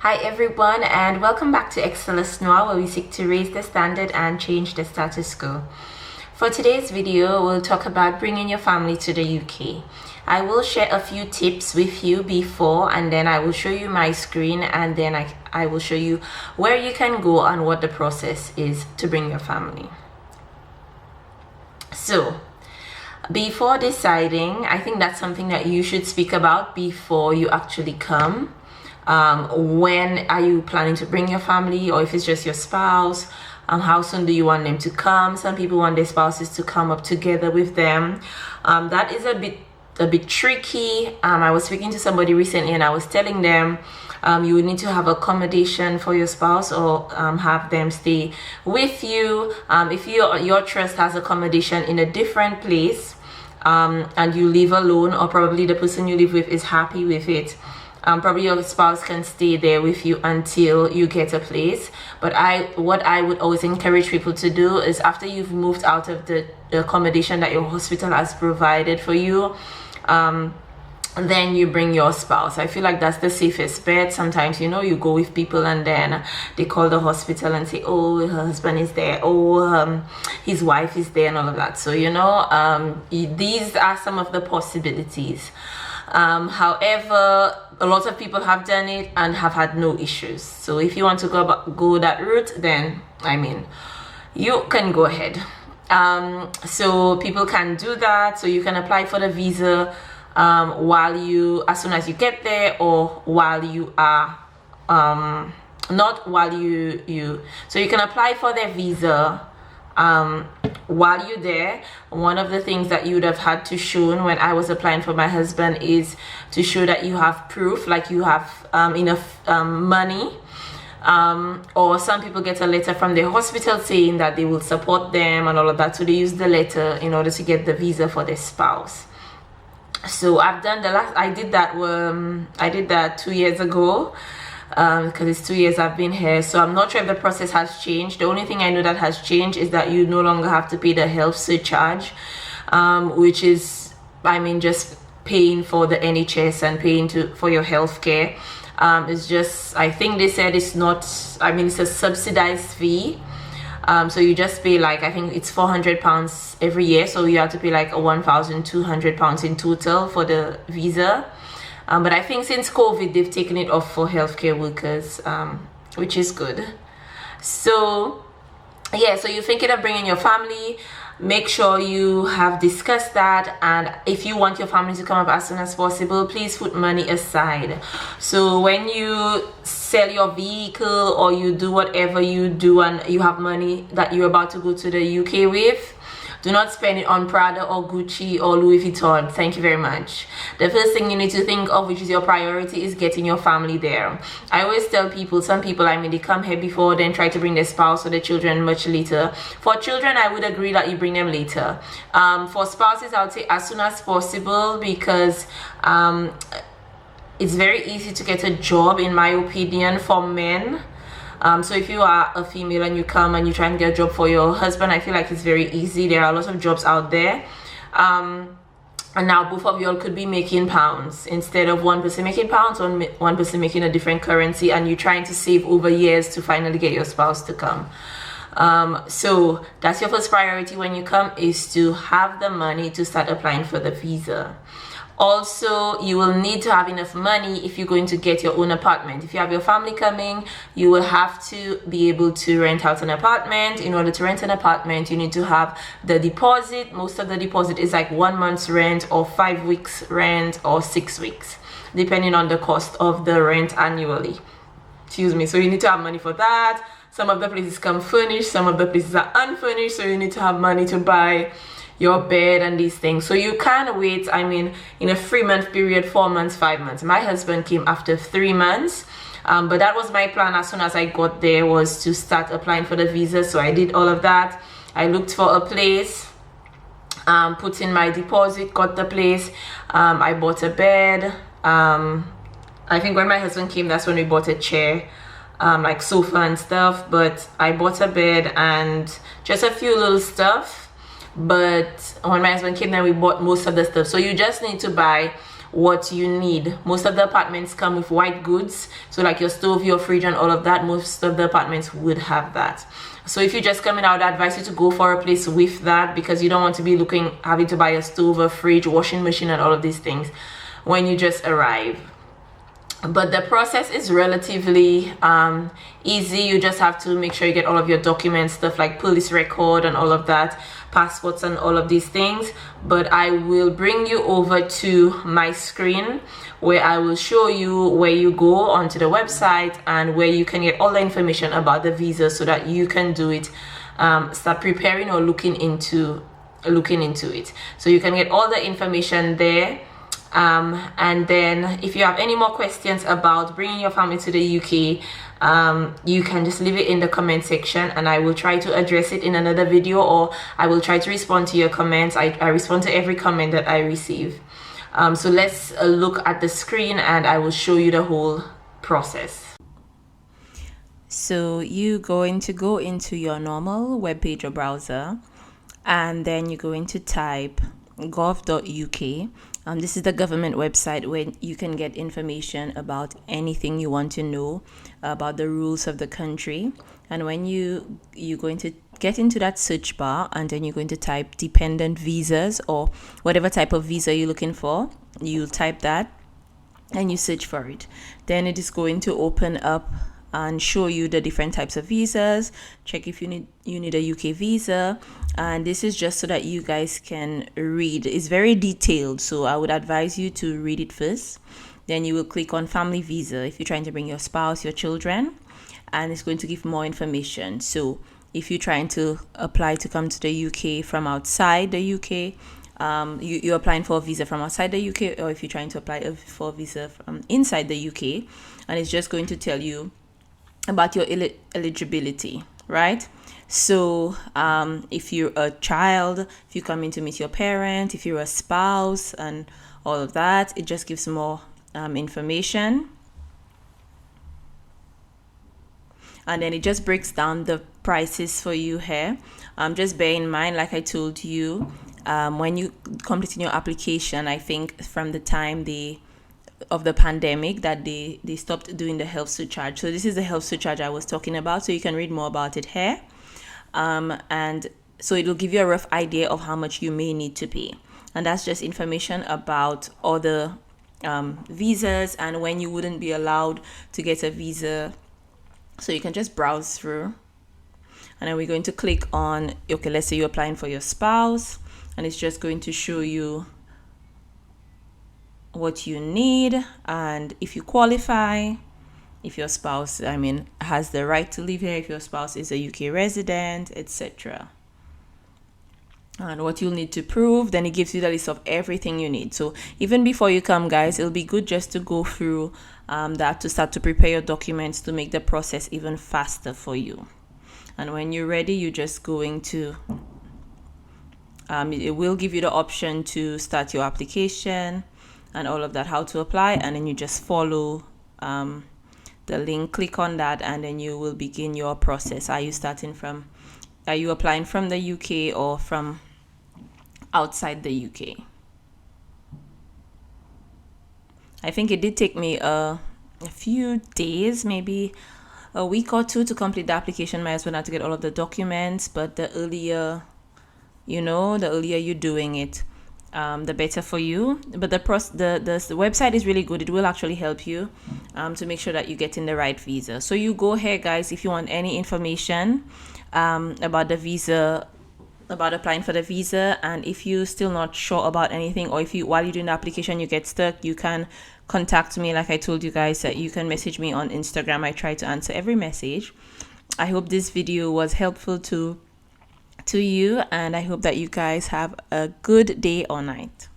Hi everyone, and welcome back to Excellence Noir, where we seek to raise the standard and change the status quo. For today's video, we'll talk about bringing your family to the UK. I will share a few tips with you before, and then I will show you my screen, and then I will show you where you can go and what the process is to bring your family. So, before deciding, I think that's something that you should speak about before you actually come. When are you planning to bring your family, or if it's just your spouse, how soon do you want them to come? Some people want their spouses to come up together with them. That is a bit tricky. I was speaking to somebody recently and I was telling them you would need to have accommodation for your spouse, or have them stay with you. If your trust has accommodation in a different place, and you live alone, or probably the person you live with is happy with it, probably your spouse can stay there with you until you get a place. But what I would always encourage people to do is, after you've moved out of the accommodation that your hospital has provided for you, then you bring your spouse. I feel like that's the safest bet. Sometimes, you go with people and then they call the hospital and say, oh, her husband is there, oh, his wife is there, and all of that. So these are some of the possibilities. However, a lot of people have done it and have had no issues. So if you want to go that route, then you can go ahead. So people can do that. So you can apply for the visa as soon as you get there, or while you are not while you so you can apply for their visa while you're there. One of the things that you would have had to show when I was applying for my husband is to show that you have proof, like you have enough money, or some people get a letter from the hospital saying that they will support them and all of that, so they use the letter in order to get the visa for their spouse. So I did that 2 years ago, because it's 2 years I've been here. So I'm not sure if the process has changed. The only thing I know that has changed is that you no longer have to pay the health surcharge, which is just paying for the NHS and paying for your health care. It's just, I think they said it's not, it's a subsidized fee. So you just pay, like, I think it's £400 every year, so you have to pay like £1,200 in total for the visa. But I think since COVID, they've taken it off for healthcare workers, which is good. So yeah, so you're thinking of bringing your family. Make sure you have discussed that, and if you want your family to come up as soon as possible, please put money aside. So when you sell your vehicle or you do whatever you do and you have money that you're about to go to the UK with, do not spend it on Prada or Gucci or Louis Vuitton. Thank you very much. The first thing you need to think of, which is your priority, is getting your family there. I always tell people, some people, they come here before, then try to bring their spouse or their children much later. For children, I would agree that you bring them later. For spouses, I would say as soon as possible, because it's very easy to get a job, in my opinion, for men. So if you are a female and you come and you try and get a job for your husband, I feel like it's very easy. There are lots of jobs out there. And now both of you all could be making pounds instead of one person making pounds, or one person making a different currency, and you're trying to save over years to finally get your spouse to come. So that's your first priority when you come, is to have the money to start applying for the visa. Also, you will need to have enough money if you're going to get your own apartment. If you have your family coming, you will have to be able to rent out an apartment. In order to rent an apartment, you need to have the deposit. Most of the deposit is like 1 month's rent, or 5 weeks rent, or 6 weeks, depending on the cost of the rent annually. Excuse me. So you need to have money for that. Some of the places come furnished, some of the places are unfurnished, so you need to have money to buy your bed and these things. So you can wait, in a 3-month period, 4 months, 5 months. My husband came after 3 months, but that was my plan as soon as I got there, was to start applying for the visa. So I did all of that. I looked for a place, put in my deposit, got the place. I bought a bed. I think when my husband came, that's when we bought a chair, like sofa and stuff. But I bought a bed and just a few little stuff. But when my husband came, then we bought most of the stuff. So you just need to buy what you need. Most of the apartments come with white goods, so like your stove, your fridge, and all of that. Most of the apartments would have that. So if you're just coming out, I advise you to go for a place with that, because you don't want to be having to buy a stove, a fridge, washing machine, and all of these things when you just arrive. But the process is relatively easy. You just have to make sure you get all of your documents, stuff like police record and all of that, passports and all of these things. But I will bring you over to my screen, where I will show you where you go onto the website and where you can get all the information about the visa, so that you can do it, start preparing or looking into it. So you can get all the information there. And then if you have any more questions about bringing your family to the UK, you can just leave it in the comment section, and I will try to address it in another video, or I will try to respond to your comments. I respond to every comment that I receive. So let's look at the screen, and I will show you the whole process. So you're going to go into your normal web page or browser, and then you're going to type gov.uk. This is the government website where you can get information about anything you want to know about the rules of the country. And when you're going to get into that search bar, and then you're going to type dependent visas, or whatever type of visa you're looking for, you type that and you search for it. Then it is going to open up and show you the different types of visas. Check if you need a UK visa, and this is just so that you guys can read. It's very detailed, so I would advise you to read it first. Then you will click on family visa if you're trying to bring your spouse, your children, and it's going to give more information. So if you're trying to apply to come to the UK from outside the UK, you're applying for a visa from outside the UK, or if you're trying to apply for a visa from inside the UK, and it's just going to tell you about your eligibility, right? So if you're a child, if you come in to meet your parent, if you're a spouse, and all of that, it just gives more information. And then it just breaks down the prices for you here. Just bear in mind, like I told you, when you completing your application, I think from the time of the pandemic that they stopped doing the health surcharge. So this is the health surcharge I was talking about, so you can read more about it here. And so it will give you a rough idea of how much you may need to pay, and that's just information about other visas and when you wouldn't be allowed to get a visa. So you can just browse through, and then we're going to click on, okay, let's say you're applying for your spouse, and it's just going to show you what you need and if you qualify, if your spouse has the right to live here, if your spouse is a UK resident, etc., and what you'll need to prove. Then it gives you the list of everything you need. So even before you come, guys, it'll be good just to go through that, to start to prepare your documents to make the process even faster for you. And when you're ready, you're just going to it will give you the option to start your application and all of that, how to apply, and then you just follow the link, click on that, and then you will begin your process. Are you applying from the UK or from outside the UK? I think it did take me a few days, maybe a week or two, to complete the application. My husband had to get all of the documents, but the earlier you're doing it, the better for you. But the website is really good. It will actually help you to make sure that you get in the right visa. So you go here, guys, if you want any information about the visa, about applying for the visa, and if you're still not sure about anything, or if while you're doing the application you get stuck, you can contact me. Like I told you guys, that you can message me on Instagram. I try to answer every message. I hope this video was helpful to you, and I hope that you guys have a good day or night.